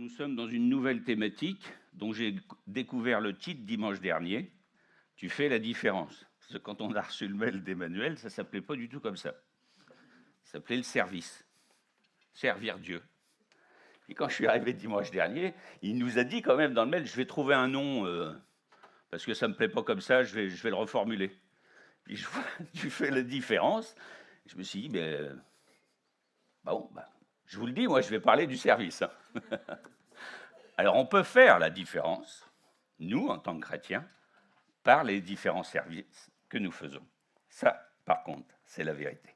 nous sommes dans une nouvelle thématique dont j'ai découvert le titre dimanche dernier. Tu fais la différence. Parce que quand on a reçu le mail d'Emmanuel, ça ne s'appelait pas du tout comme ça. Ça s'appelait le service. Servir Dieu. Et quand je suis arrivé dimanche dernier, il nous a dit quand même dans le mail, je vais trouver un nom, parce que ça ne me plaît pas comme ça, je vais le reformuler. Puis je vois, tu fais la différence. Je me suis dit, bon, je vous le dis, moi je vais parler du service. Alors on peut faire la différence, nous en tant que chrétiens, par les différents services que nous faisons. Ça, par contre, c'est la vérité.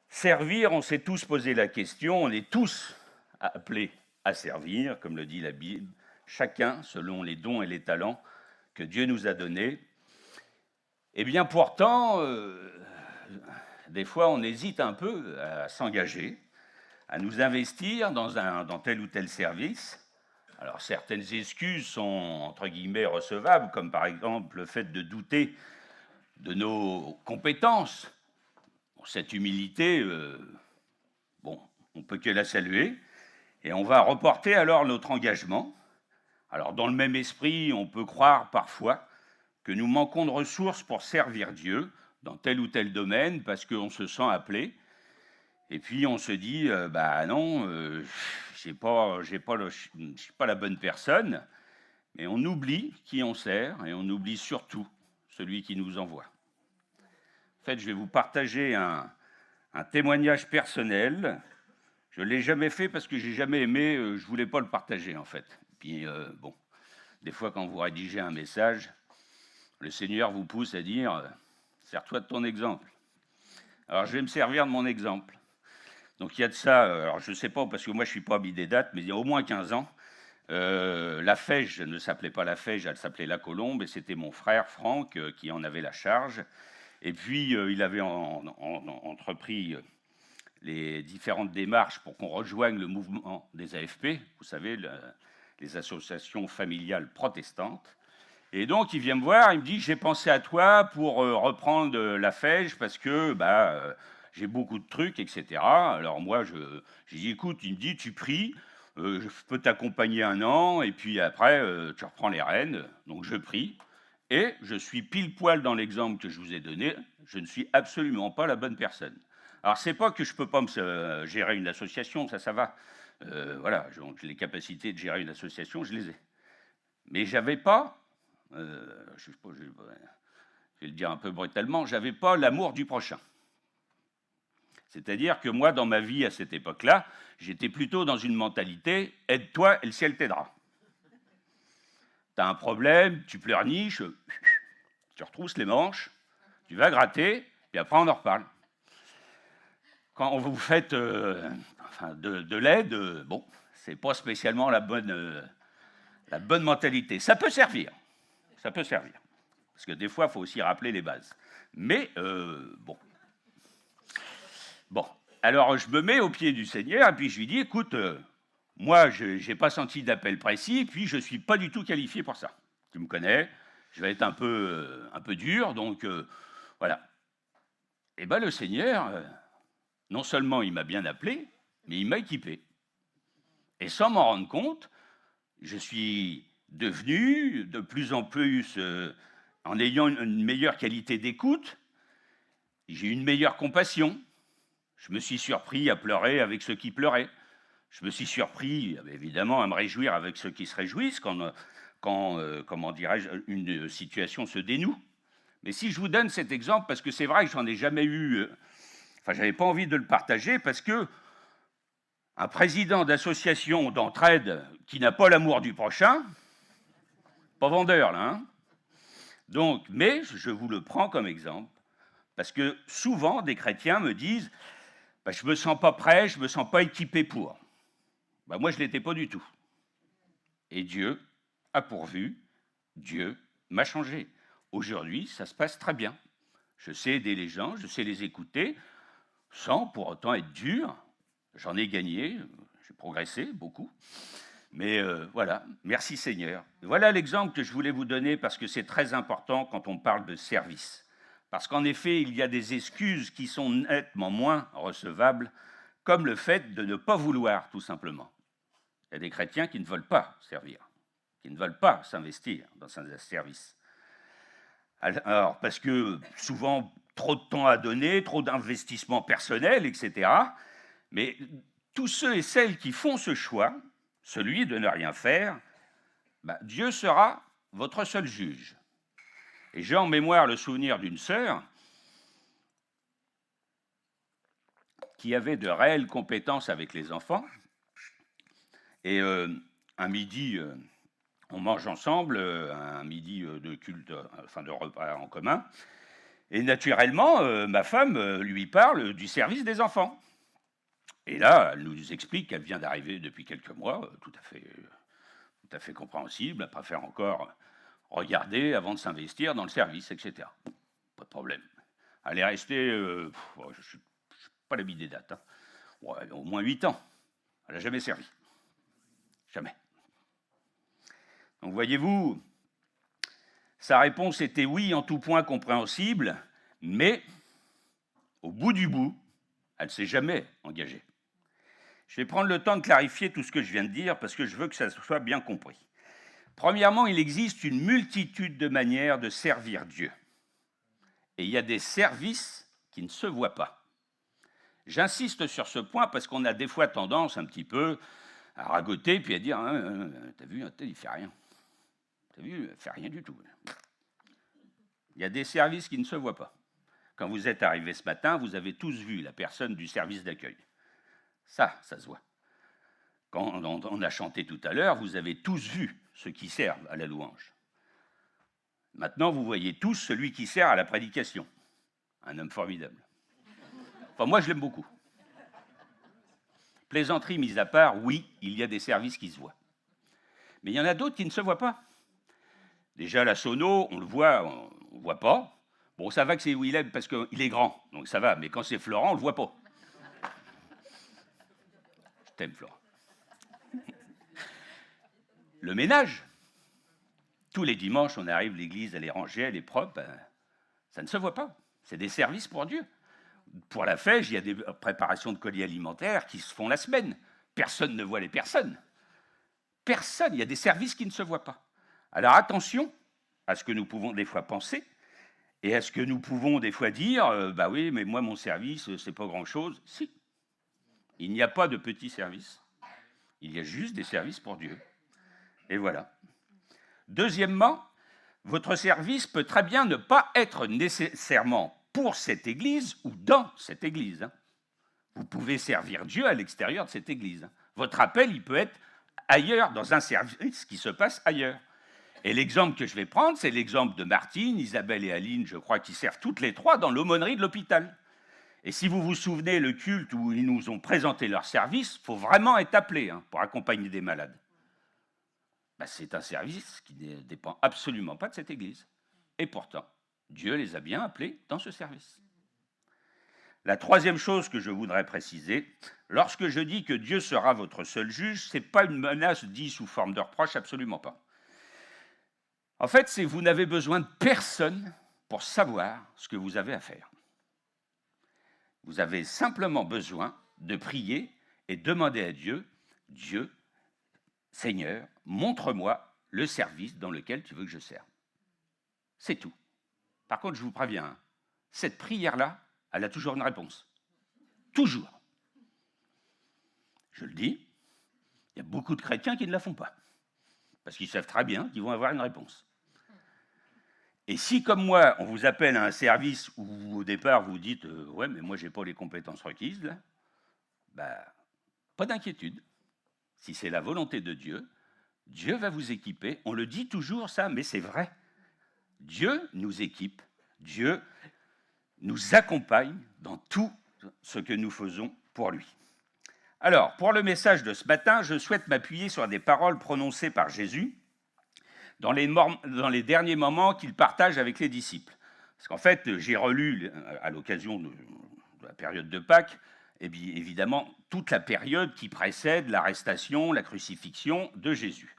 Servir, on s'est tous posé la question, on est tous appelés à servir, comme le dit la Bible, chacun selon les dons et les talents que Dieu nous a donnés. Eh bien pourtant, des fois on hésite un peu à s'engager, à nous investir dans tel ou tel service. Alors certaines excuses sont entre guillemets recevables, comme par exemple le fait de douter de nos compétences. Cette humilité, on ne peut que la saluer, et on va reporter alors notre engagement. Alors dans le même esprit, on peut croire parfois que nous manquons de ressources pour servir Dieu dans tel ou tel domaine parce qu'on se sent appelé. Et puis on se dit, non, je ne suis pas la bonne personne, mais on oublie qui on sert et on oublie surtout celui qui nous envoie. En fait, je vais vous partager un témoignage personnel. Je ne l'ai jamais fait parce que j'ai jamais aimé, je ne voulais pas le partager en fait. Puis des fois quand vous rédigez un message, le Seigneur vous pousse à dire, sers-toi de ton exemple. Alors je vais me servir de mon exemple. Donc il y a de ça, alors je ne sais pas, parce que moi je ne suis pas habillé des dates, mais il y a au moins 15 ans, la Fège ne s'appelait pas la Fège, elle s'appelait la Colombe, et c'était mon frère Franck qui en avait la charge. Et puis il avait entrepris les différentes démarches pour qu'on rejoigne le mouvement des AFP, vous savez, les associations familiales protestantes. Et donc, il vient me voir, il me dit, j'ai pensé à toi pour reprendre la Fège parce que j'ai beaucoup de trucs, etc. Alors moi, j'ai dit, écoute, il me dit, tu pries, je peux t'accompagner un an, et puis après, tu reprends les rênes. Donc je prie, et je suis pile poil dans l'exemple que je vous ai donné, je ne suis absolument pas la bonne personne. Alors, c'est pas que je peux pas gérer une association, ça va. Voilà, donc les capacités de gérer une association, je les ai. Mais j'avais pas, je vais le dire un peu brutalement, j'avais pas l'amour du prochain. C'est-à-dire que moi, dans ma vie à cette époque-là, j'étais plutôt dans une mentalité « aide-toi et le ciel t'aidera ». Tu as un problème, tu pleurniches, tu retrousses les manches, tu vas gratter, puis après on en reparle. Quand vous faites de l'aide, c'est pas spécialement la bonne mentalité. Ça peut servir, parce que des fois, il faut aussi rappeler les bases. Mais alors je me mets au pied du Seigneur, et puis je lui dis, écoute, moi, je n'ai pas senti d'appel précis, puis je ne suis pas du tout qualifié pour ça. Tu me connais, je vais être un peu dur, donc voilà. Et le Seigneur... non seulement il m'a bien appelé, mais il m'a équipé. Et sans m'en rendre compte, je suis devenu de plus en plus, en ayant une meilleure qualité d'écoute, j'ai une meilleure compassion. Je me suis surpris à pleurer avec ceux qui pleuraient. Je me suis surpris, évidemment, à me réjouir avec ceux qui se réjouissent quand comment dirais-je, une situation se dénoue. Mais si je vous donne cet exemple, parce que c'est vrai que j'en ai jamais eu... je n'avais pas envie de le partager parce que un président d'association d'entraide qui n'a pas l'amour du prochain, pas vendeur là, hein. Donc, mais je vous le prends comme exemple parce que souvent des chrétiens me disent, je me sens pas prêt, je me sens pas équipé pour. Moi, je l'étais pas du tout. Et Dieu a pourvu, Dieu m'a changé. Aujourd'hui, ça se passe très bien. Je sais aider les gens, je sais les écouter, sans pour autant être dur. J'en ai gagné, j'ai progressé beaucoup. Mais voilà, merci Seigneur. Voilà l'exemple que je voulais vous donner parce que c'est très important quand on parle de service. Parce qu'en effet, il y a des excuses qui sont nettement moins recevables, comme le fait de ne pas vouloir, tout simplement. Il y a des chrétiens qui ne veulent pas servir, qui ne veulent pas s'investir dans un service. Alors, parce que souvent, trop de temps à donner, trop d'investissement personnel, etc. Mais tous ceux et celles qui font ce choix, celui de ne rien faire, Dieu sera votre seul juge. Et j'ai en mémoire le souvenir d'une sœur qui avait de réelles compétences avec les enfants. Et un midi, on mange ensemble, un midi de culte, enfin de repas en commun. Et naturellement, ma femme lui parle du service des enfants. Et là, elle nous explique qu'elle vient d'arriver depuis quelques mois, tout à fait compréhensible, elle préfère encore regarder avant de s'investir dans le service, etc. Pas de problème. Elle est restée, je ne sais pas l'habit des dates, ouais, au moins 8 ans. Elle n'a jamais servi. Jamais. Donc voyez-vous, sa réponse était oui en tout point compréhensible, mais au bout du bout, elle ne s'est jamais engagée. Je vais prendre le temps de clarifier tout ce que je viens de dire parce que je veux que ça soit bien compris. Premièrement, il existe une multitude de manières de servir Dieu. Et il y a des services qui ne se voient pas. J'insiste sur ce point parce qu'on a des fois tendance un petit peu à ragoter puis à dire t'as vu, un tel, il fait rien. T'as vu, il fait rien du tout. Il y a des services qui ne se voient pas. Quand vous êtes arrivé ce matin, vous avez tous vu la personne du service d'accueil. Ça se voit. Quand on a chanté tout à l'heure, vous avez tous vu ceux qui servent à la louange. Maintenant, vous voyez tous celui qui sert à la prédication. Un homme formidable. Enfin, moi, je l'aime beaucoup. Plaisanterie mise à part, oui, il y a des services qui se voient. Mais il y en a d'autres qui ne se voient pas. Déjà, la sono, on le voit, on ne voit pas. Bon, ça va que c'est Willem parce qu'il est grand, donc ça va. Mais quand c'est Florent, on ne le voit pas. Je t'aime, Florent. Le ménage. Tous les dimanches, on arrive, l'église, elle est rangée, elle est propre. Ça ne se voit pas. C'est des services pour Dieu. Pour la fête, il y a des préparations de colis alimentaires qui se font la semaine. Personne ne voit les personnes. Personne. Il y a des services qui ne se voient pas. Alors attention à ce que nous pouvons des fois penser et à ce que nous pouvons des fois dire bah oui, mais moi, mon service, c'est pas grand-chose. Si. Il n'y a pas de petits services. Il y a juste des services pour Dieu. Et voilà. Deuxièmement, votre service peut très bien ne pas être nécessairement pour cette église ou dans cette église. Vous pouvez servir Dieu à l'extérieur de cette église. Votre appel, il peut être ailleurs, dans un service qui se passe ailleurs. Et l'exemple que je vais prendre, c'est l'exemple de Martine, Isabelle et Aline, je crois, qui servent toutes les trois dans l'aumônerie de l'hôpital. Et si vous vous souvenez, le culte où ils nous ont présenté leur service, il faut vraiment être appelé pour accompagner des malades. C'est un service qui ne dépend absolument pas de cette église. Et pourtant, Dieu les a bien appelés dans ce service. La troisième chose que je voudrais préciser, lorsque je dis que Dieu sera votre seul juge, ce n'est pas une menace dite sous forme de reproche, absolument pas. En fait, c'est que vous n'avez besoin de personne pour savoir ce que vous avez à faire. Vous avez simplement besoin de prier et demander à Dieu, Dieu, Seigneur, montre-moi le service dans lequel tu veux que je serve. C'est tout. Par contre, je vous préviens, cette prière-là, elle a toujours une réponse. Toujours. Je le dis, il y a beaucoup de chrétiens qui ne la font pas. Parce qu'ils savent très bien qu'ils vont avoir une réponse. Et si, comme moi, on vous appelle à un service où, au départ, vous dites « Ouais, mais moi, je n'ai pas les compétences requises, là », pas d'inquiétude. Si c'est la volonté de Dieu, Dieu va vous équiper. On le dit toujours, ça, mais c'est vrai. Dieu nous équipe, Dieu nous accompagne dans tout ce que nous faisons pour lui. Alors, pour le message de ce matin, je souhaite m'appuyer sur des paroles prononcées par Jésus dans les derniers moments qu'il partage avec les disciples. Parce qu'en fait, j'ai relu, à l'occasion de la période de Pâques, et bien évidemment, toute la période qui précède l'arrestation, la crucifixion de Jésus.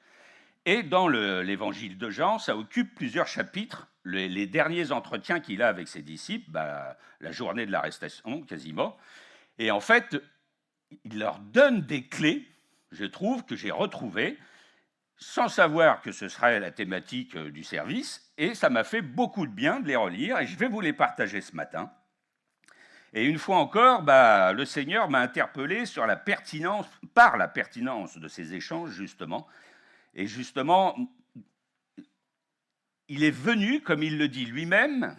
Et dans l'évangile de Jean, ça occupe plusieurs chapitres, les derniers entretiens qu'il a avec ses disciples, la journée de l'arrestation quasiment. Et en fait, il leur donne des clés je trouve que j'ai retrouvé, sans savoir que ce serait la thématique du service, et ça m'a fait beaucoup de bien de les relire, et je vais vous les partager ce matin. Et une fois encore, le Seigneur m'a interpellé sur la pertinence de ces échanges, justement. Et justement, il est venu, comme il le dit lui-même,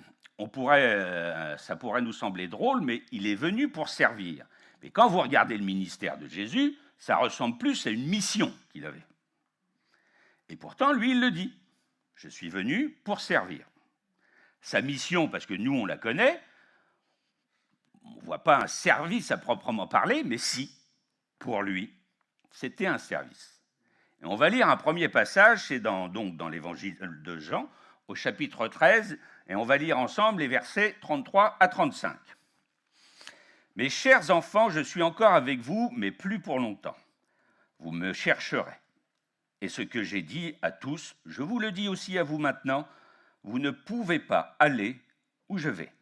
ça pourrait nous sembler drôle, mais il est venu pour servir. Mais quand vous regardez le ministère de Jésus, ça ressemble plus à une mission qu'il avait. Et pourtant, lui, il le dit. Je suis venu pour servir. Sa mission, parce que nous, on la connaît, on ne voit pas un service à proprement parler, mais si, pour lui, c'était un service. Et on va lire un premier passage, c'est dans l'évangile de Jean, au chapitre 13, et on va lire ensemble les versets 33 à 35. Mes chers enfants, je suis encore avec vous, mais plus pour longtemps. Vous me chercherez. Et ce que j'ai dit à tous, je vous le dis aussi à vous maintenant, vous ne pouvez pas aller où je vais.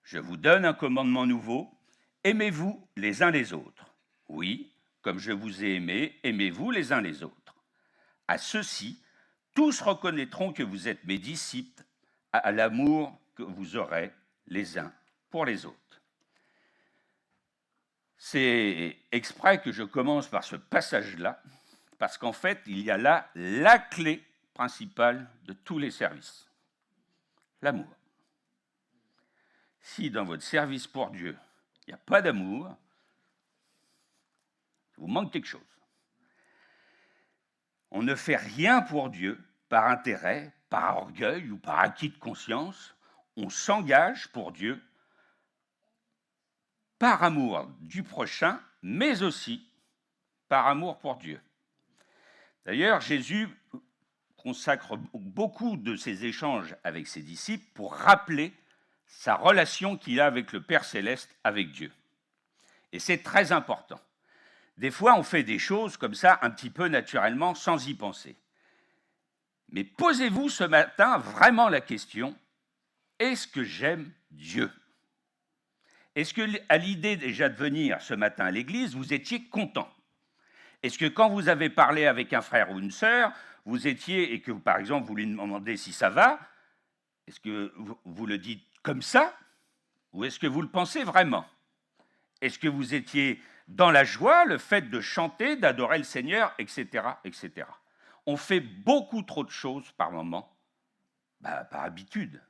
Je vous donne un commandement nouveau, aimez-vous les uns les autres. Oui, comme je vous ai aimés, aimez-vous les uns les autres. À ceux-ci, tous reconnaîtront que vous êtes mes disciples à l'amour que vous aurez les uns pour les autres. C'est exprès que je commence par ce passage-là, parce qu'en fait, il y a là la clé principale de tous les services. L'amour. Si dans votre service pour Dieu, il n'y a pas d'amour, il vous manque quelque chose. On ne fait rien pour Dieu par intérêt, par orgueil ou par acquis de conscience. On s'engage pour Dieu par amour du prochain, mais aussi par amour pour Dieu. D'ailleurs, Jésus consacre beaucoup de ses échanges avec ses disciples pour rappeler sa relation qu'il a avec le Père Céleste, avec Dieu. Et c'est très important. Des fois, on fait des choses comme ça, un petit peu naturellement, sans y penser. Mais posez-vous ce matin vraiment la question, est-ce que j'aime Dieu ? Est-ce que, à l'idée déjà de venir ce matin à l'église, vous étiez content ? Est-ce que quand vous avez parlé avec un frère ou une sœur, vous étiez, et que par exemple vous lui demandez si ça va, est-ce que vous le dites comme ça, ou est-ce que vous le pensez vraiment ? Est-ce que vous étiez dans la joie, le fait de chanter, d'adorer le Seigneur, etc., etc. On fait beaucoup trop de choses par moment, par habitude.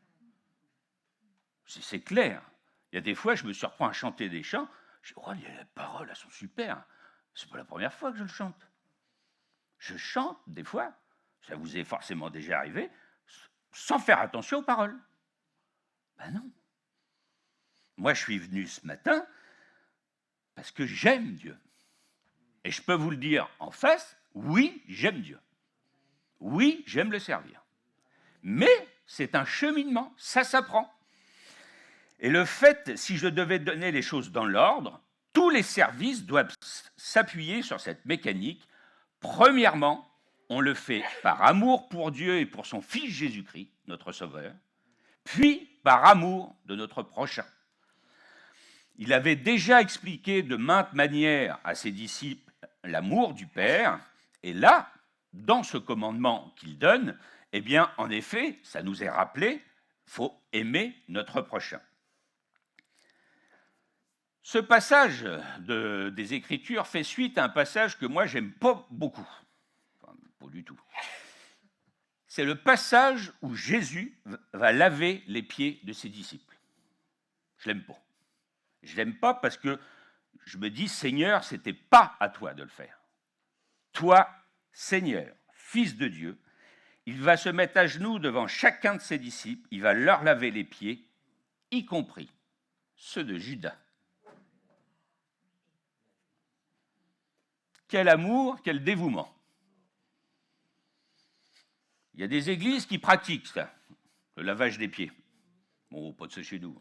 C'est clair. Il y a des fois, je me surprends à chanter des chants, je dis, oh, les paroles, elles sont super. C'est pas la première fois que je le chante. Je chante, des fois, ça vous est forcément déjà arrivé, sans faire attention aux paroles. Non. Moi, je suis venu ce matin parce que j'aime Dieu. Et je peux vous le dire en face, oui, j'aime Dieu. Oui, j'aime le servir. Mais c'est un cheminement, ça s'apprend. Et le fait, si je devais donner les choses dans l'ordre, tous les services doivent s'appuyer sur cette mécanique. Premièrement, on le fait par amour pour Dieu et pour son Fils Jésus-Christ, notre Sauveur, puis par amour de notre prochain. Il avait déjà expliqué de maintes manières à ses disciples l'amour du Père, et là, dans ce commandement qu'il donne, eh bien, en effet, ça nous est rappelé, il faut aimer notre prochain. Ce passage des Écritures fait suite à un passage que moi, j'aime pas beaucoup. Enfin, pas du tout. C'est le passage où Jésus va laver les pieds de ses disciples. Je l'aime pas. Je l'aime pas parce que je me dis, Seigneur, c'était pas à toi de le faire. Toi, Seigneur, Fils de Dieu, il va se mettre à genoux devant chacun de ses disciples, il va leur laver les pieds, y compris ceux de Judas. Quel amour, quel dévouement. Il y a des églises qui pratiquent ça, le lavage des pieds. Bon, pas de ça chez nous.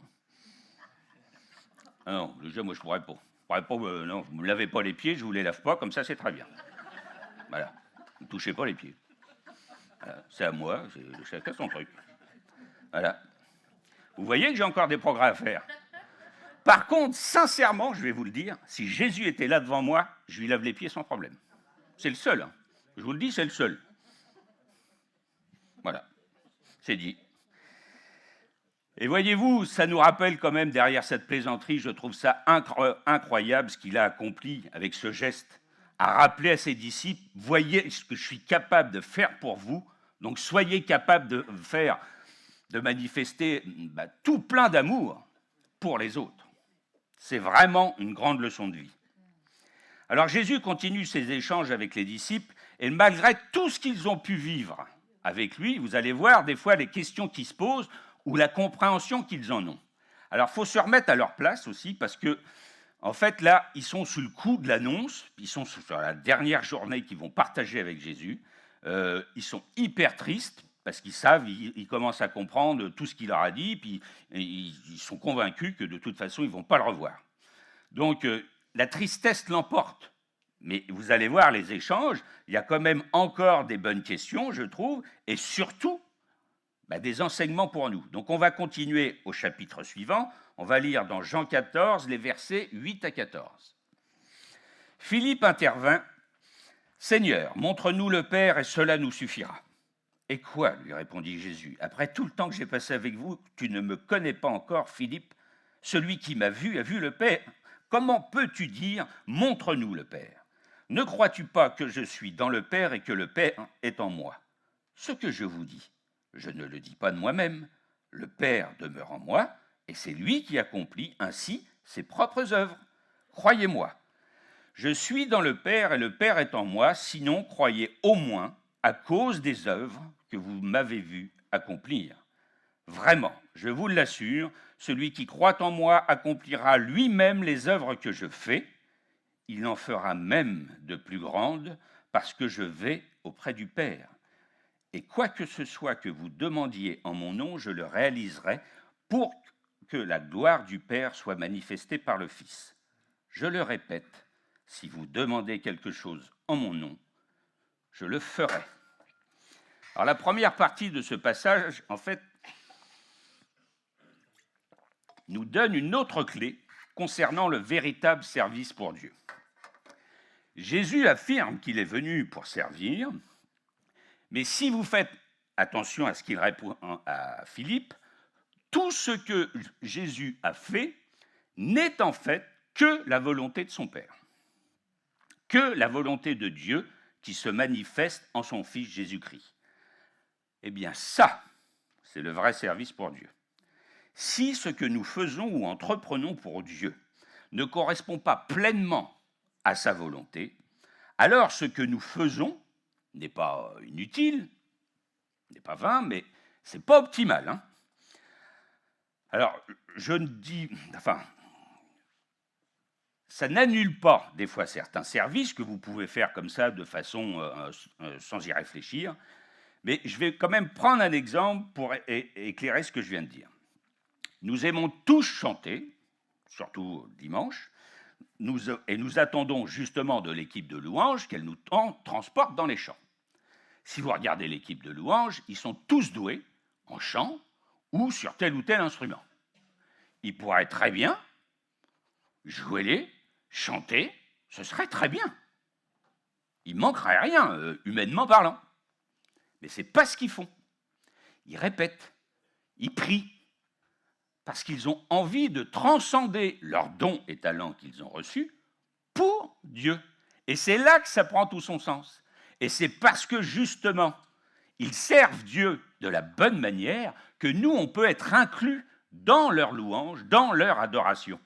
Ah non, déjà, moi, je pourrais pas. Non, vous ne me lavez pas les pieds, je ne vous les lave pas, comme ça, c'est très bien. Voilà. Ne touchez pas les pieds. Voilà. C'est à moi, c'est chacun son truc. Voilà. Vous voyez que j'ai encore des progrès à faire. Par contre, sincèrement, je vais vous le dire, si Jésus était là devant moi, je lui lave les pieds sans problème. C'est le seul. Hein. Je vous le dis, c'est le seul. Voilà, c'est dit. Et voyez-vous, ça nous rappelle quand même, derrière cette plaisanterie, je trouve ça incroyable ce qu'il a accompli avec ce geste, à rappeler à ses disciples, voyez ce que je suis capable de faire pour vous, donc soyez capables de faire, de manifester tout plein d'amour pour les autres. C'est vraiment une grande leçon de vie. Alors Jésus continue ses échanges avec les disciples, et malgré tout ce qu'ils ont pu vivre avec lui, vous allez voir des fois les questions qui se posent, ou la compréhension qu'ils en ont. Alors, il faut se remettre à leur place aussi, parce que, en fait, là, ils sont sous le coup de l'annonce, ils sont sur la dernière journée qu'ils vont partager avec Jésus, ils sont hyper tristes, parce qu'ils savent, ils commencent à comprendre tout ce qu'il leur a dit, puis ils sont convaincus que de toute façon, ils ne vont pas le revoir. Donc, la tristesse l'emporte. Mais vous allez voir les échanges, il y a quand même encore des bonnes questions, je trouve, et surtout, des enseignements pour nous. Donc on va continuer au chapitre suivant, on va lire dans Jean 14 les versets 8 à 14. Philippe intervint, « Seigneur, montre-nous le Père et cela nous suffira. » « Et quoi ?» lui répondit Jésus. « Après tout le temps que j'ai passé avec vous, tu ne me connais pas encore, Philippe. Celui qui m'a vu a vu le Père. Comment peux-tu dire, montre-nous le Père? Ne crois-tu pas que je suis dans le Père et que le Père est en moi? Ce que je vous dis, je ne le dis pas de moi-même. Le Père demeure en moi, et c'est lui qui accomplit ainsi ses propres œuvres. Croyez-moi, je suis dans le Père et le Père est en moi, sinon croyez au moins à cause des œuvres que vous m'avez vu accomplir. Vraiment, je vous l'assure, celui qui croit en moi accomplira lui-même les œuvres que je fais. Il en fera même de plus grandes, parce que je vais auprès du Père. Et quoi que ce soit que vous demandiez en mon nom, je le réaliserai pour que la gloire du Père soit manifestée par le Fils. Je le répète, si vous demandez quelque chose en mon nom, je le ferai. Alors la première partie de ce passage, en fait, nous donne une autre clé concernant le véritable service pour Dieu. Jésus affirme qu'il est venu pour servir, mais si vous faites attention à ce qu'il répond à Philippe, tout ce que Jésus a fait n'est en fait que la volonté de son Père, que la volonté de Dieu qui se manifeste en son Fils Jésus-Christ. Eh bien ça, c'est le vrai service pour Dieu. Si ce que nous faisons ou entreprenons pour Dieu ne correspond pas pleinement à sa volonté, alors ce que nous faisons n'est pas inutile, n'est pas vain, mais c'est pas optimal. Hein. Alors, je ne dis, ça n'annule pas des fois certains services que vous pouvez faire comme ça de façon sans y réfléchir, mais je vais quand même prendre un exemple pour éclairer ce que je viens de dire. Nous aimons tous chanter, surtout dimanche, et nous attendons justement de l'équipe de louanges qu'elle nous transporte dans les chants. Si vous regardez l'équipe de louanges, ils sont tous doués en chant ou sur tel ou tel instrument. Ils pourraient très bien jouer, chanter, ce serait très bien. Il ne manquerait rien, humainement parlant. Mais ce n'est pas ce qu'ils font. Ils répètent, ils prient, parce qu'ils ont envie de transcender leurs dons et talents qu'ils ont reçus pour Dieu. Et c'est là que ça prend tout son sens. Et c'est parce que, justement, ils servent Dieu de la bonne manière que nous, on peut être inclus dans leur louange, dans leur adoration.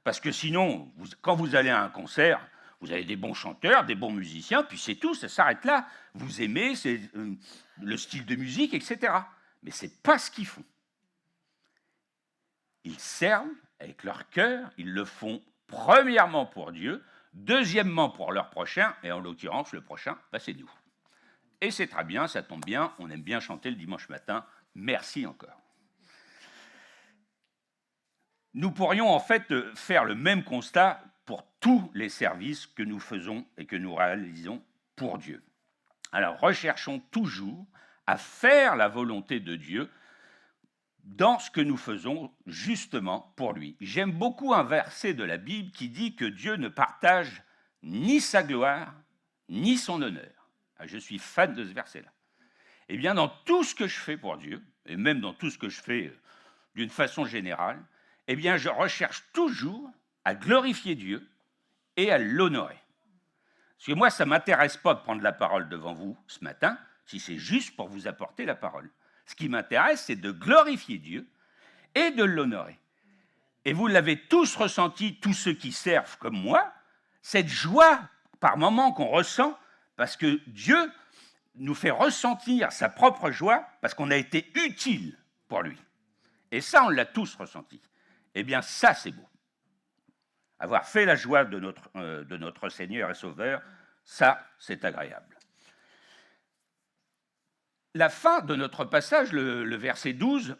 Parce que sinon, quand vous allez à un concert, vous avez des bons chanteurs, des bons musiciens, puis c'est tout, ça s'arrête là. Vous aimez c'est, le style de musique, etc. Mais ce n'est pas ce qu'ils font. Ils servent avec leur cœur, ils le font premièrement pour Dieu, deuxièmement pour leur prochain, et en l'occurrence, le prochain, c'est nous. Et c'est très bien, ça tombe bien, on aime bien chanter le dimanche matin, merci encore. Nous pourrions en fait faire le même constat pour tous les services que nous faisons et que nous réalisons pour Dieu. Alors recherchons toujours à faire la volonté de Dieu dans ce que nous faisons justement pour lui. J'aime beaucoup un verset de la Bible qui dit que Dieu ne partage ni sa gloire, ni son honneur. Ah, je suis fan de ce verset-là. Eh bien, dans tout ce que je fais pour Dieu, et même dans tout ce que je fais d'une façon générale, eh bien, je recherche toujours à glorifier Dieu et à l'honorer. Parce que moi, ça ne m'intéresse pas de prendre la parole devant vous ce matin, si c'est juste pour vous apporter la parole. Ce qui m'intéresse, c'est de glorifier Dieu et de l'honorer. Et vous l'avez tous ressenti, tous ceux qui servent comme moi, cette joie par moments qu'on ressent, parce que Dieu nous fait ressentir sa propre joie, parce qu'on a été utile pour lui. Et ça, on l'a tous ressenti. Eh bien, ça, c'est beau. Avoir fait la joie de notre Seigneur et Sauveur, ça, c'est agréable. La fin de notre passage, le verset 12,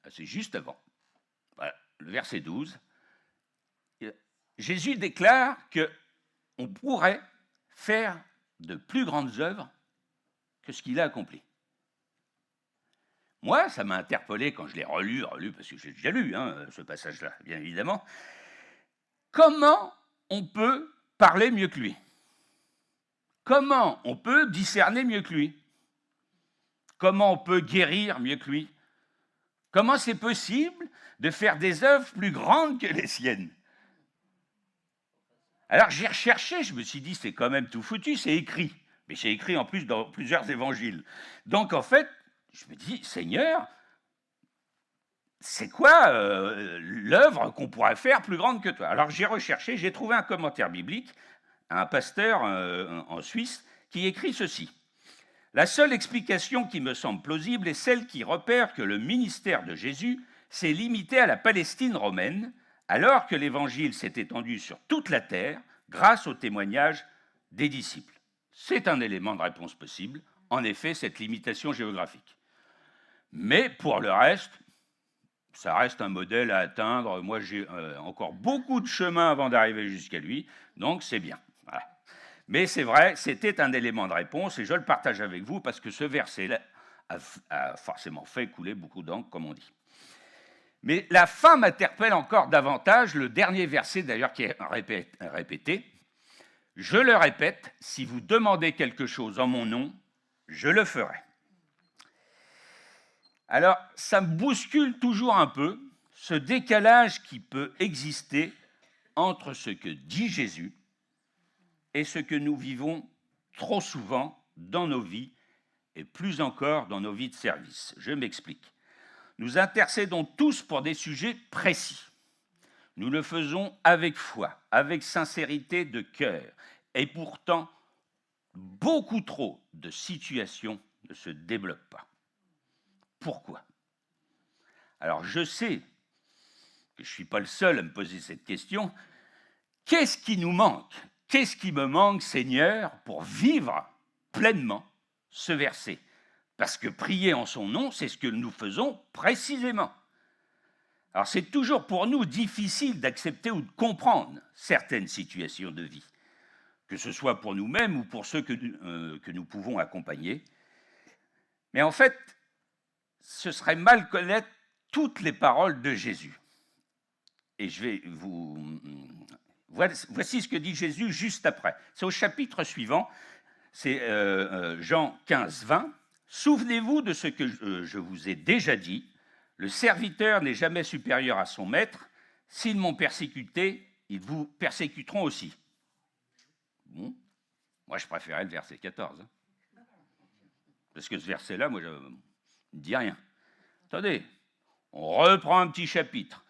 c'est juste avant. Voilà, le verset 12, Jésus déclare qu'on pourrait faire de plus grandes œuvres que ce qu'il a accompli. Moi, ça m'a interpellé quand je l'ai relu, parce que j'ai déjà lu ce passage-là, bien évidemment. Comment on peut parler mieux que lui? Comment on peut discerner mieux que lui? Comment on peut guérir mieux que lui? Comment c'est possible de faire des œuvres plus grandes que les siennes? Alors j'ai recherché, je me suis dit, c'est quand même tout foutu, c'est écrit. Mais c'est écrit en plus dans plusieurs évangiles. Donc en fait, je me dis, Seigneur, c'est quoi l'œuvre qu'on pourrait faire plus grande que toi? Alors j'ai recherché, j'ai trouvé un commentaire biblique, un pasteur en Suisse, qui écrit ceci. La seule explication qui me semble plausible est celle qui repère que le ministère de Jésus s'est limité à la Palestine romaine, alors que l'évangile s'est étendu sur toute la terre grâce au témoignage des disciples. C'est un élément de réponse possible, en effet, cette limitation géographique. Mais pour le reste, ça reste un modèle à atteindre. Moi, j'ai encore beaucoup de chemin avant d'arriver jusqu'à lui, donc c'est bien. Voilà. Mais c'est vrai, c'était un élément de réponse, et je le partage avec vous, parce que ce verset-là a forcément fait couler beaucoup d'encre, comme on dit. Mais la fin m'interpelle encore davantage, le dernier verset d'ailleurs qui est répété. Je le répète, si vous demandez quelque chose en mon nom, je le ferai. Alors, ça me bouscule toujours un peu, ce décalage qui peut exister entre ce que dit Jésus et ce que nous vivons trop souvent dans nos vies, et plus encore dans nos vies de service. Je m'explique. Nous intercédons tous pour des sujets précis. Nous le faisons avec foi, avec sincérité de cœur, et pourtant, beaucoup trop de situations ne se débloquent pas. Pourquoi? Alors je sais que je ne suis pas le seul à me poser cette question. Qu'est-ce qui nous manque? Qu'est-ce qui me manque, Seigneur, pour vivre pleinement ce verset? Parce que prier en son nom, c'est ce que nous faisons précisément. Alors c'est toujours pour nous difficile d'accepter ou de comprendre certaines situations de vie, que ce soit pour nous-mêmes ou pour ceux que nous pouvons accompagner. Mais en fait, ce serait mal connaître toutes les paroles de Jésus. Et je vais vous... Voici ce que dit Jésus juste après. C'est au chapitre suivant, c'est Jean 15, 20. Souvenez-vous de ce que je vous ai déjà dit. Le serviteur n'est jamais supérieur à son maître. S'ils m'ont persécuté, ils vous persécuteront aussi. Bon. Moi, je préférais le verset 14. Parce que ce verset-là, moi, je ne dis rien. Attendez, on reprend un petit chapitre.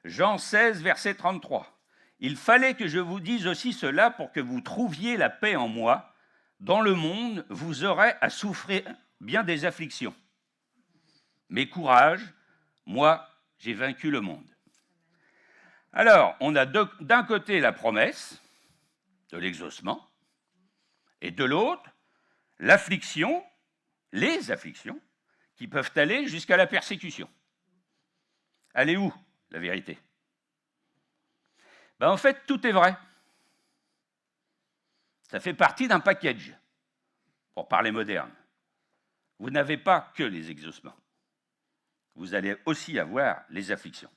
Jean 16, verset 33. Il fallait que je vous dise aussi cela pour que vous trouviez la paix en moi. Dans le monde, vous aurez à souffrir bien des afflictions. Mais courage, moi, j'ai vaincu le monde. Alors, on a d'un côté la promesse de l'exaucement, et de l'autre, l'affliction, les afflictions, qui peuvent aller jusqu'à la persécution. Elle est où, la vérité? En fait, tout est vrai. Ça fait partie d'un package, pour parler moderne. Vous n'avez pas que les exaucements. Vous allez aussi avoir les afflictions.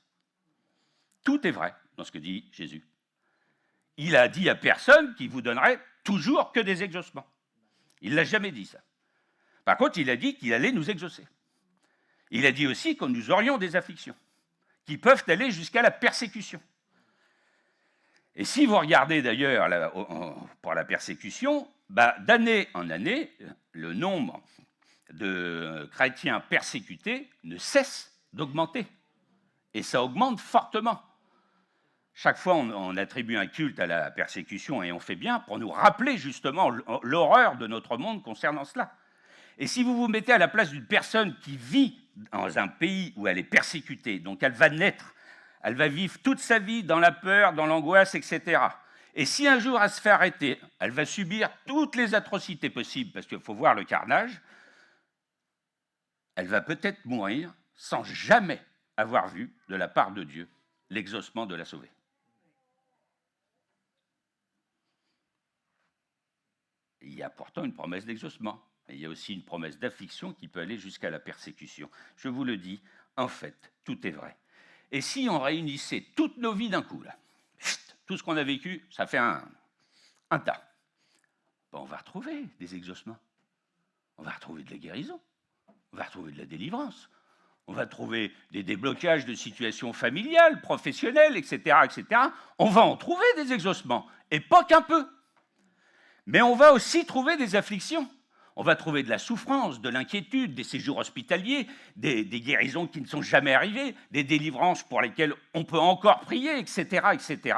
Tout est vrai dans ce que dit Jésus. Il a dit à personne qu'il vous donnerait toujours que des exaucements. Il ne l'a jamais dit, ça. Par contre, il a dit qu'il allait nous exaucer. Il a dit aussi que nous aurions des afflictions, qui peuvent aller jusqu'à la persécution. Et si vous regardez d'ailleurs pour la persécution, d'année en année, le nombre de chrétiens persécutés ne cesse d'augmenter. Et ça augmente fortement. Chaque fois, on attribue un culte à la persécution, et on fait bien pour nous rappeler justement l'horreur de notre monde concernant cela. Et si vous vous mettez à la place d'une personne qui vit dans un pays où elle est persécutée, donc elle va naître, elle va vivre toute sa vie dans la peur, dans l'angoisse, etc. Et si un jour elle se fait arrêter, elle va subir toutes les atrocités possibles, parce qu'il faut voir le carnage, elle va peut-être mourir sans jamais avoir vu de la part de Dieu l'exaucement de la sauver. Il y a pourtant une promesse d'exaucement. Il y a aussi une promesse d'affliction qui peut aller jusqu'à la persécution. Je vous le dis, en fait, tout est vrai. Et si on réunissait toutes nos vies d'un coup, là, tout ce qu'on a vécu, ça fait un tas, on va retrouver des exaucements. On va retrouver de la guérison. On va retrouver de la délivrance. On va trouver des déblocages de situations familiales, professionnelles, etc., etc. On va en trouver des exaucements, et pas qu'un peu. Mais on va aussi trouver des afflictions. On va trouver de la souffrance, de l'inquiétude, des séjours hospitaliers, des guérisons qui ne sont jamais arrivées, des délivrances pour lesquelles on peut encore prier, etc., etc.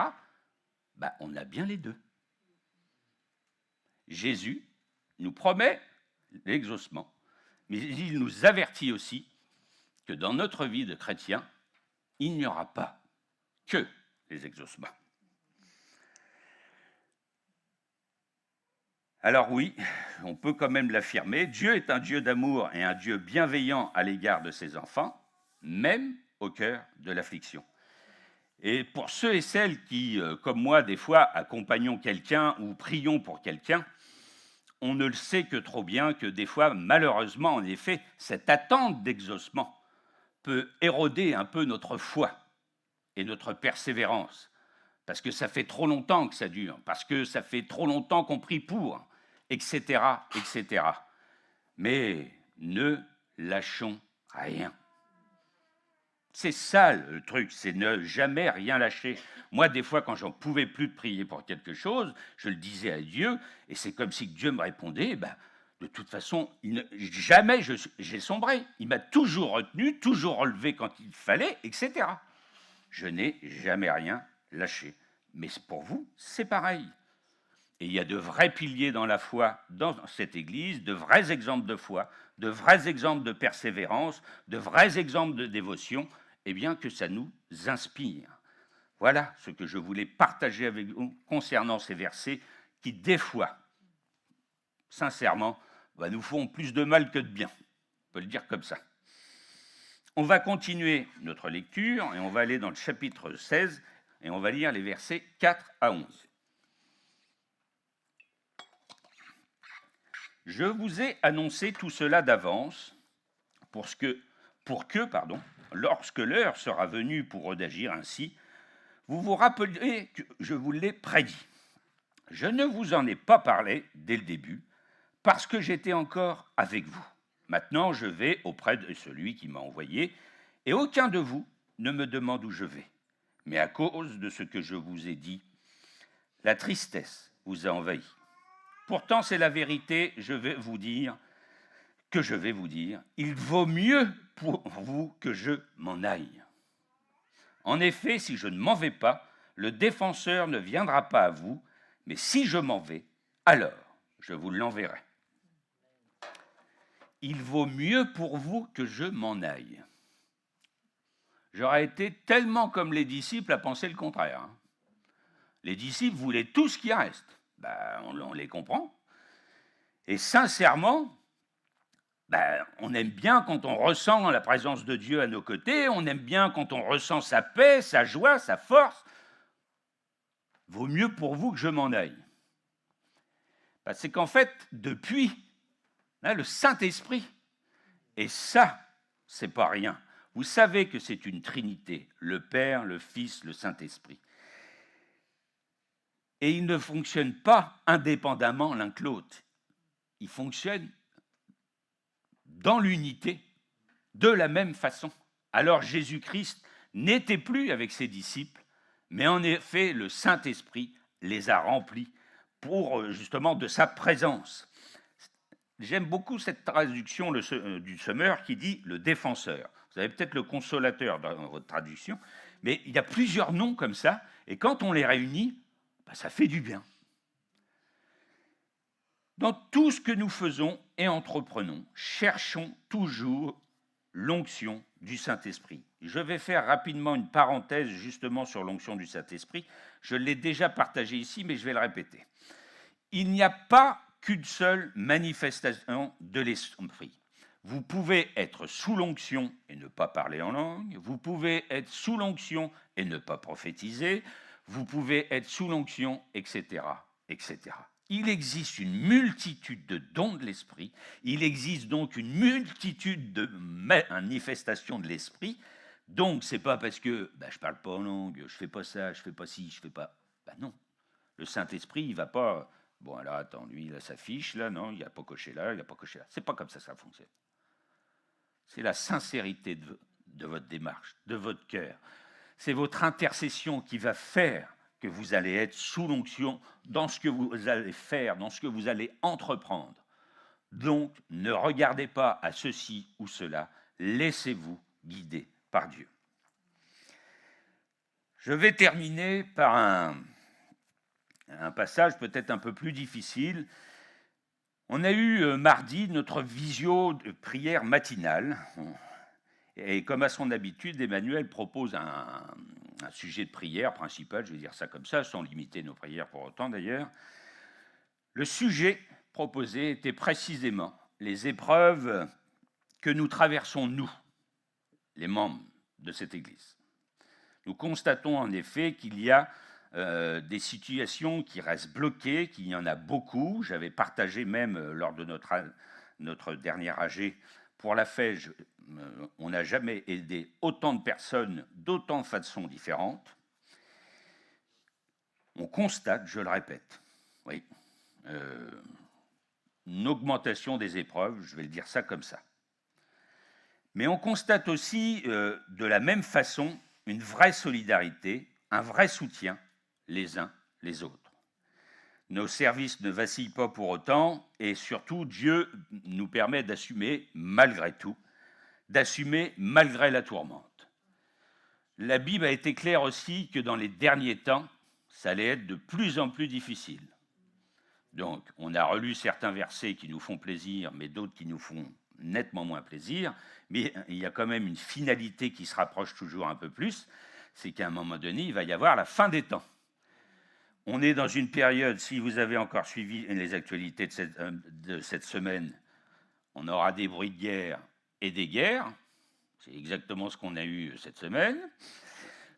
On a bien les deux. Jésus nous promet l'exaucement, mais il nous avertit aussi que dans notre vie de chrétien, il n'y aura pas que les exaucements. Alors oui, on peut quand même l'affirmer, Dieu est un Dieu d'amour et un Dieu bienveillant à l'égard de ses enfants, même au cœur de l'affliction. Et pour ceux et celles qui, comme moi, des fois, accompagnons quelqu'un ou prions pour quelqu'un, on ne le sait que trop bien que des fois, malheureusement, en effet, cette attente d'exaucement peut éroder un peu notre foi et notre persévérance, parce que ça fait trop longtemps que ça dure, parce que ça fait trop longtemps qu'on prie pour, etc., etc. Mais ne lâchons rien. C'est ça le truc, c'est ne jamais rien lâcher. Moi, des fois, quand j'en pouvais plus de prier pour quelque chose, je le disais à Dieu, et c'est comme si Dieu me répondait, de toute façon, jamais j'ai sombré. Il m'a toujours retenu, toujours relevé quand il fallait, etc. Je n'ai jamais rien lâché. Mais pour vous, c'est pareil. Et il y a de vrais piliers dans la foi dans cette Église, de vrais exemples de foi, de vrais exemples de persévérance, de vrais exemples de dévotion, et bien que ça nous inspire. Voilà ce que je voulais partager avec vous concernant ces versets qui, des fois, sincèrement, nous font plus de mal que de bien. On peut le dire comme ça. On va continuer notre lecture et on va aller dans le chapitre 16 et on va lire les versets 4 à 11. Je vous ai annoncé tout cela d'avance pour que, lorsque l'heure sera venue pour eux d'agir ainsi, vous vous rappelez que je vous l'ai prédit. Je ne vous en ai pas parlé dès le début, parce que j'étais encore avec vous. Maintenant, je vais auprès de celui qui m'a envoyé, et aucun de vous ne me demande où je vais. Mais à cause de ce que je vous ai dit, la tristesse vous a envahi. Pourtant, c'est la vérité, je vais vous dire, il vaut mieux pour vous que je m'en aille. En effet, si je ne m'en vais pas, le défenseur ne viendra pas à vous, mais si je m'en vais, alors je vous l'enverrai. Il vaut mieux pour vous que je m'en aille. J'aurais été tellement comme les disciples à penser le contraire. Les disciples voulaient tout ce qui reste. On les comprend. Et sincèrement, on aime bien quand on ressent la présence de Dieu à nos côtés, on aime bien quand on ressent sa paix, sa joie, sa force. Vaut mieux pour vous que je m'en aille. C'est qu'en fait, depuis, le Saint-Esprit, et ça, c'est pas rien. Vous savez que c'est une trinité, le Père, le Fils, le Saint-Esprit. et ils ne fonctionnent pas indépendamment l'un que l'autre. Ils fonctionnent dans l'unité, de la même façon. Alors Jésus-Christ n'était plus avec ses disciples, mais en effet, le Saint-Esprit les a remplis pour justement de sa présence. J'aime beaucoup cette traduction du Semeur qui dit le défenseur. Vous avez peut-être le consolateur dans votre traduction, mais il y a plusieurs noms comme ça, et quand on les réunit, ça fait du bien. Dans tout ce que nous faisons et entreprenons, cherchons toujours l'onction du Saint-Esprit. Je vais faire rapidement une parenthèse justement sur l'onction du Saint-Esprit. Je l'ai déjà partagé ici, mais je vais le répéter. Il n'y a pas qu'une seule manifestation de l'Esprit. Vous pouvez être sous l'onction et ne pas parler en langue, vous pouvez être sous l'onction et ne pas prophétiser, vous pouvez être sous l'onction, etc., etc. Il existe une multitude de dons de l'Esprit, il existe donc une multitude de manifestations de l'Esprit, donc c'est pas parce que je parle pas en langue, je fais pas ça, je fais pas ci, je fais pas... non, le Saint-Esprit, il va pas... Bon, alors attends, lui, il a sa fiche, là, non, il n'a pas coché là, il n'a pas coché là. C'est pas comme ça fonctionne. C'est la sincérité de votre démarche, de votre cœur. C'est votre intercession qui va faire que vous allez être sous l'onction dans ce que vous allez faire, dans ce que vous allez entreprendre. Donc, ne regardez pas à ceci ou cela, laissez-vous guider par Dieu. Je vais terminer par un passage peut-être un peu plus difficile. On a eu mardi notre visio de prière matinale. Et comme à son habitude, Emmanuel propose un sujet de prière principal, je vais dire ça comme ça, sans limiter nos prières pour autant d'ailleurs. Le sujet proposé était précisément les épreuves que nous traversons, nous, les membres de cette Église. Nous constatons en effet qu'il y a des situations qui restent bloquées, qu'il y en a beaucoup. J'avais partagé même lors de notre dernier AG pour la FEJ, on n'a jamais aidé autant de personnes d'autant de façons différentes. On constate, je le répète, oui, une augmentation des épreuves, je vais le dire ça comme ça. Mais on constate aussi de la même façon une vraie solidarité, un vrai soutien les uns les autres. Nos services ne vacillent pas pour autant et surtout Dieu nous permet d'assumer malgré tout, d'assumer malgré la tourmente. La Bible a été claire aussi que dans les derniers temps, ça allait être de plus en plus difficile. Donc, on a relu certains versets qui nous font plaisir, mais d'autres qui nous font nettement moins plaisir, mais il y a quand même une finalité qui se rapproche toujours un peu plus, c'est qu'à un moment donné, il va y avoir la fin des temps. On est dans une période, si vous avez encore suivi les actualités de cette semaine, on aura des bruits de guerre et des guerres, c'est exactement ce qu'on a eu cette semaine.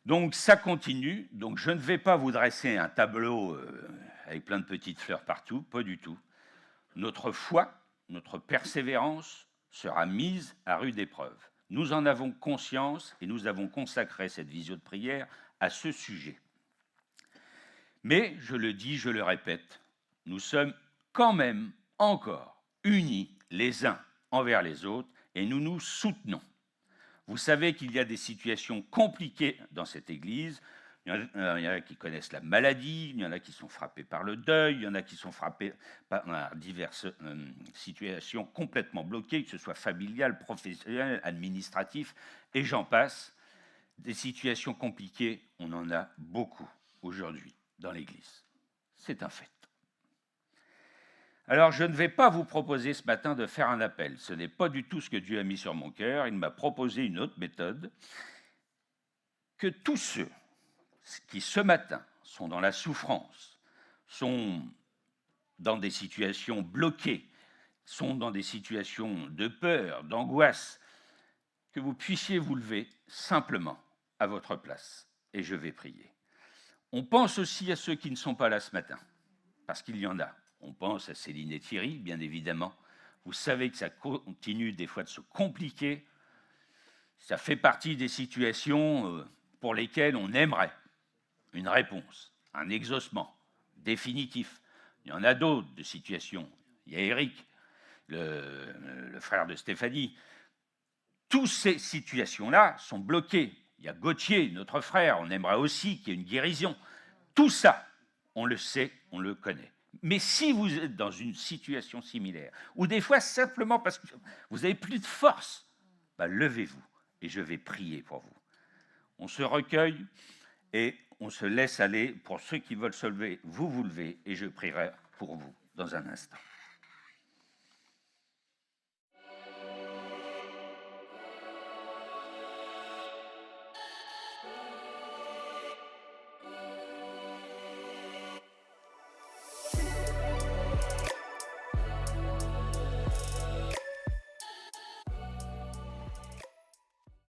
Donc ça continue, donc je ne vais pas vous dresser un tableau avec plein de petites fleurs partout, pas du tout. Notre foi, notre persévérance sera mise à rude épreuve. Nous en avons conscience et nous avons consacré cette visio de prière à ce sujet. Mais, je le dis, je le répète, nous sommes quand même encore unis les uns envers les autres et nous nous soutenons. Vous savez qu'il y a des situations compliquées dans cette Église. Il y en a qui connaissent la maladie, il y en a qui sont frappés par le deuil, il y en a qui sont frappés par diverses situations complètement bloquées, que ce soit familiales, professionnelles, administratives, et j'en passe. Des situations compliquées, on en a beaucoup aujourd'hui dans l'Église. C'est un fait. Alors, je ne vais pas vous proposer ce matin de faire un appel. Ce n'est pas du tout ce que Dieu a mis sur mon cœur. Il m'a proposé une autre méthode. Que tous ceux qui, ce matin, sont dans la souffrance, sont dans des situations bloquées, sont dans des situations de peur, d'angoisse, que vous puissiez vous lever simplement à votre place. Et je vais prier. On pense aussi à ceux qui ne sont pas là ce matin, parce qu'il y en a. On pense à Céline et Thierry, bien évidemment. Vous savez que ça continue des fois de se compliquer. Ça fait partie des situations pour lesquelles on aimerait une réponse, un exaucement, définitif. Il y en a d'autres de situations. Il y a Eric, le frère de Stéphanie. Toutes ces situations-là sont bloquées. Il y a Gauthier, notre frère, on aimerait aussi qu'il y ait une guérison. Tout ça, on le sait, on le connaît. Mais si vous êtes dans une situation similaire, ou des fois simplement parce que vous n'avez plus de force, bah, levez-vous et je vais prier pour vous. On se recueille et on se laisse aller. Pour ceux qui veulent se lever, vous vous levez et je prierai pour vous dans un instant.